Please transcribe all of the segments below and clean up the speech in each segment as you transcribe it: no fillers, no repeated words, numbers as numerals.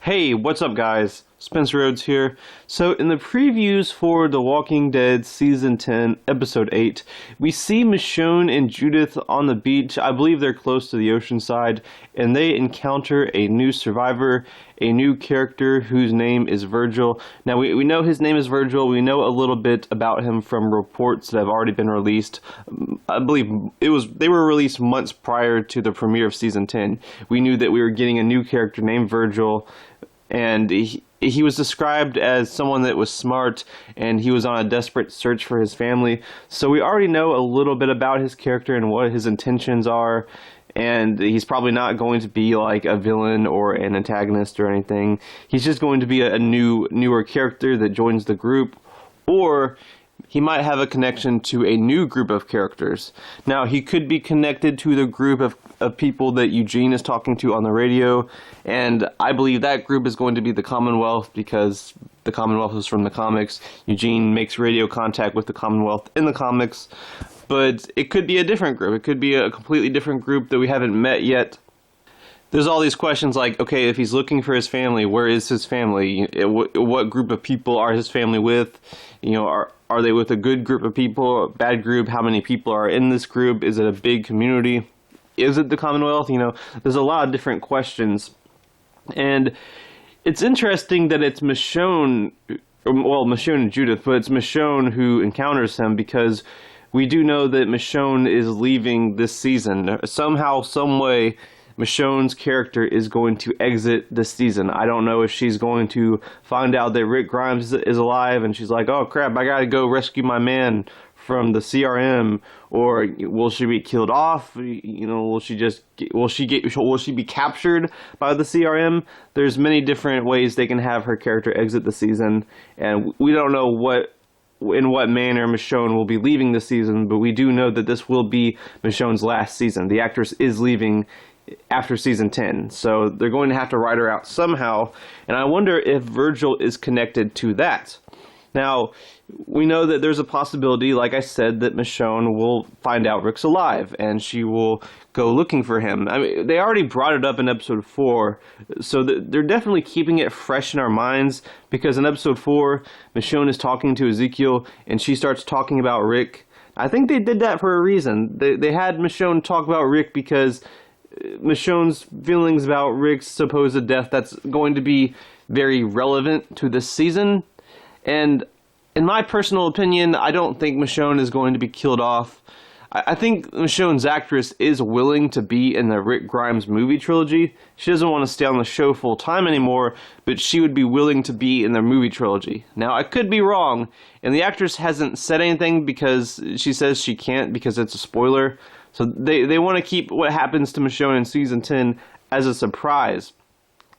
Hey, what's up guys? Spencer Rhodes here. So in the previews for The Walking Dead Season 10, Episode 8, we see Michonne and Judith on the beach. I believe they're close to the ocean side, and they encounter a new survivor, a new character whose name is Virgil. Now we know his name is Virgil. We know a little bit about him from reports that have already been released. I believe they were released months prior to the premiere of Season 10. We knew that we were getting a new character named Virgil, and he was described as someone that was smart, and he was on a desperate search for his family. So we already know a little bit about his character and what his intentions are, and he's probably not going to be like a villain or an antagonist or anything. He's just going to be a newer character that joins the group, or he might have a connection to a new group of characters. Now, he could be connected to the group of people that Eugene is talking to on the radio, and I believe that group is going to be the Commonwealth, because the Commonwealth is from the comics. Eugene makes radio contact with the Commonwealth in the comics, but it could be a different group. It could be a completely different group that we haven't met yet. There's all these questions like, okay, if he's looking for his family, where is his family? What group of people are his family with? You know, are they with a good group of people, a bad group? How many people are in this group? Is it a big community? Is it the Commonwealth? You know, there's a lot of different questions. And it's interesting that it's Michonne, well, Michonne and Judith, but it's Michonne who encounters him, because we do know that Michonne is leaving this season. Somehow, some way, Michonne's character is going to exit this season. I don't know if she's going to find out that Rick Grimes is alive and she's like, oh crap, I gotta go rescue my man from the CRM, or will she be killed off? You know, will she be captured by the CRM? There's many different ways they can have her character exit the season, and we don't know in what manner Michonne will be leaving the season, but we do know that this will be Michonne's last season. The actress is leaving after Season 10, so they're going to have to write her out somehow, and I wonder if Virgil is connected to that. Now, we know that there's a possibility, like I said, that Michonne will find out Rick's alive, and she will go looking for him. I mean, they already brought it up in Episode 4, so they're definitely keeping it fresh in our minds, because in Episode 4, Michonne is talking to Ezekiel, and she starts talking about Rick. I think they did that for a reason. They had Michonne talk about Rick because Michonne's feelings about Rick's supposed death, that's going to be very relevant to this season. And in my personal opinion, I don't think Michonne is going to be killed off. I think Michonne's actress is willing to be in the Rick Grimes movie trilogy. She doesn't want to stay on the show full time anymore, but she would be willing to be in the movie trilogy. Now, I could be wrong, and the actress hasn't said anything because she says she can't because it's a spoiler. So they want to keep what happens to Michonne in Season 10 as a surprise.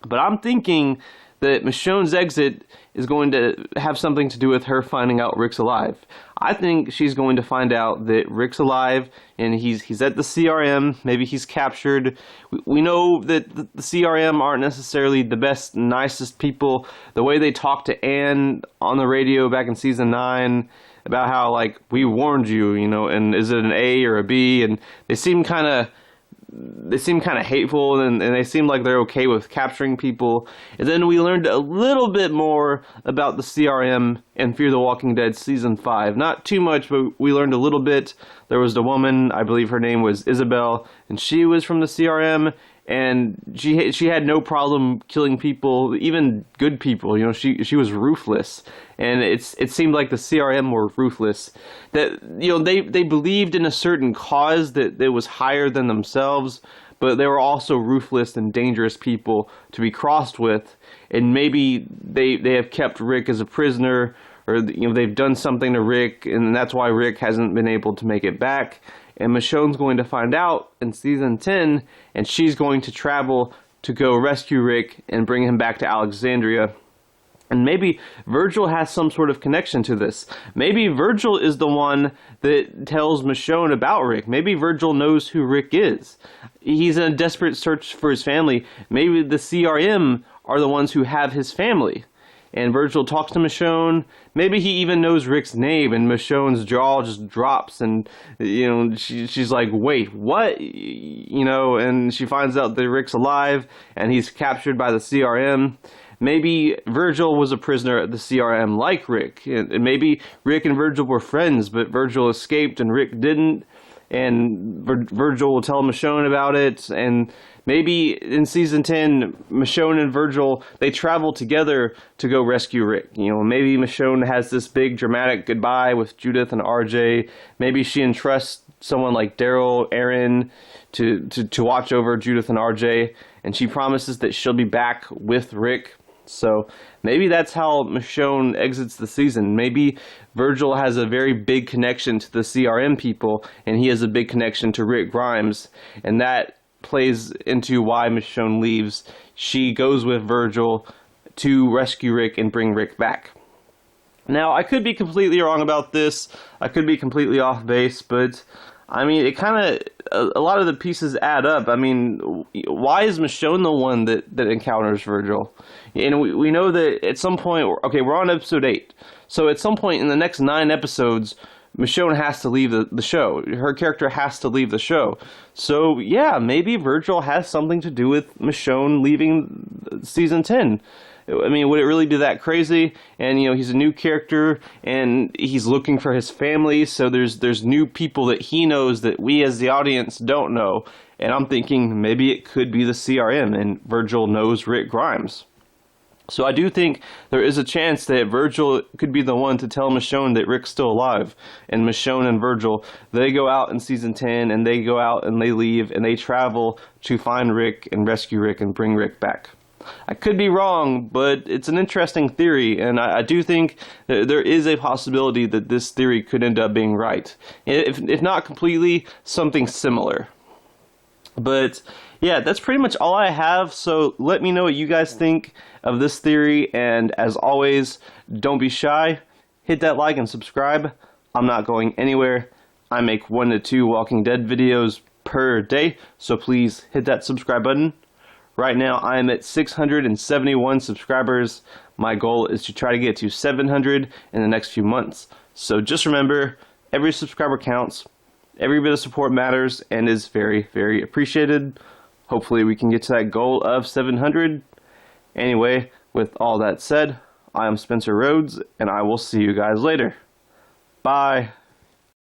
But I'm thinking that Michonne's exit is going to have something to do with her finding out Rick's alive. I think she's going to find out that Rick's alive and he's at the CRM. Maybe he's captured. We know that the CRM aren't necessarily the best, nicest people. The way they talk to Anne on the radio back in Season 9 about how, like, we warned you, you know, and is it an A or a B? And they seem kind of hateful, and they seem like they're okay with capturing people. And then we learned a little bit more about the CRM in Fear the Walking Dead Season 5. Not too much, but we learned a little bit. There was the woman, I believe her name was Isabel, and she was from the CRM, and she had no problem killing people, even good people. You know, she was ruthless, and it seemed like the CRM were ruthless. That, you know, they believed in a certain cause that was higher than themselves, but they were also ruthless and dangerous people to be crossed with. And maybe they have kept Rick as a prisoner, or, you know, they've done something to Rick, and that's why Rick hasn't been able to make it back. And Michonne's going to find out in Season 10, and she's going to travel to go rescue Rick and bring him back to Alexandria. And maybe Virgil has some sort of connection to this. Maybe Virgil is the one that tells Michonne about Rick. Maybe Virgil knows who Rick is. He's in a desperate search for his family. Maybe the CRM are the ones who have his family. and Virgil talks to Michonne. Maybe he even knows Rick's name, and Michonne's jaw just drops, and she's like, "Wait, what?" And she finds out that Rick's alive, and he's captured by the CRM. Maybe Virgil was a prisoner at the CRM like Rick, and maybe Rick and Virgil were friends, but Virgil escaped and Rick didn't, and Virgil will tell Michonne about it. And maybe in season 10, Michonne and Virgil, they travel together to go rescue Rick. Maybe Michonne has this big dramatic goodbye with Judith and RJ. Maybe she entrusts someone like Daryl, Aaron, to watch over Judith and RJ, and she promises that she'll be back with Rick. So maybe that's how Michonne exits the season. Maybe Virgil has a very big connection to the CRM people, and he has a big connection to Rick Grimes, and that plays into why Michonne leaves. She goes with Virgil to rescue Rick and bring Rick back. Now, I could be completely wrong about this. I could be completely off base, but I mean, it kind of, a lot of the pieces add up. I mean, why is Michonne the one that encounters Virgil? And we know that at some point, okay, we're on episode 8. So at some point in the next 9 episodes, Michonne has to leave the show. Her character has to leave the show. So yeah, maybe Virgil has something to do with Michonne leaving season 10. I mean, would it really be that crazy? And he's a new character, and he's looking for his family. So there's new people that he knows that we as the audience don't know. And I'm thinking maybe it could be the CRM, and Virgil knows Rick Grimes. So I do think there is a chance that Virgil could be the one to tell Michonne that Rick's still alive. And Michonne and Virgil, they go out in season 10, and they go out and they leave, and they travel to find Rick and rescue Rick and bring Rick back. I could be wrong, but it's an interesting theory, and I do think that there is a possibility that this theory could end up being right. If not completely, something similar. But yeah, that's pretty much all I have, so let me know what you guys think of this theory, and as always, don't be shy. Hit that like and subscribe. I'm not going anywhere. I make 1 to 2 Walking Dead videos per day, so please hit that subscribe button. Right now, I am at 671 subscribers. My goal is to try to get to 700 in the next few months. So just remember, every subscriber counts. Every bit of support matters and is very, very appreciated. Hopefully we can get to that goal of 700. Anyway, with all that said, I am Spencer Rhodes, and I will see you guys later. Bye.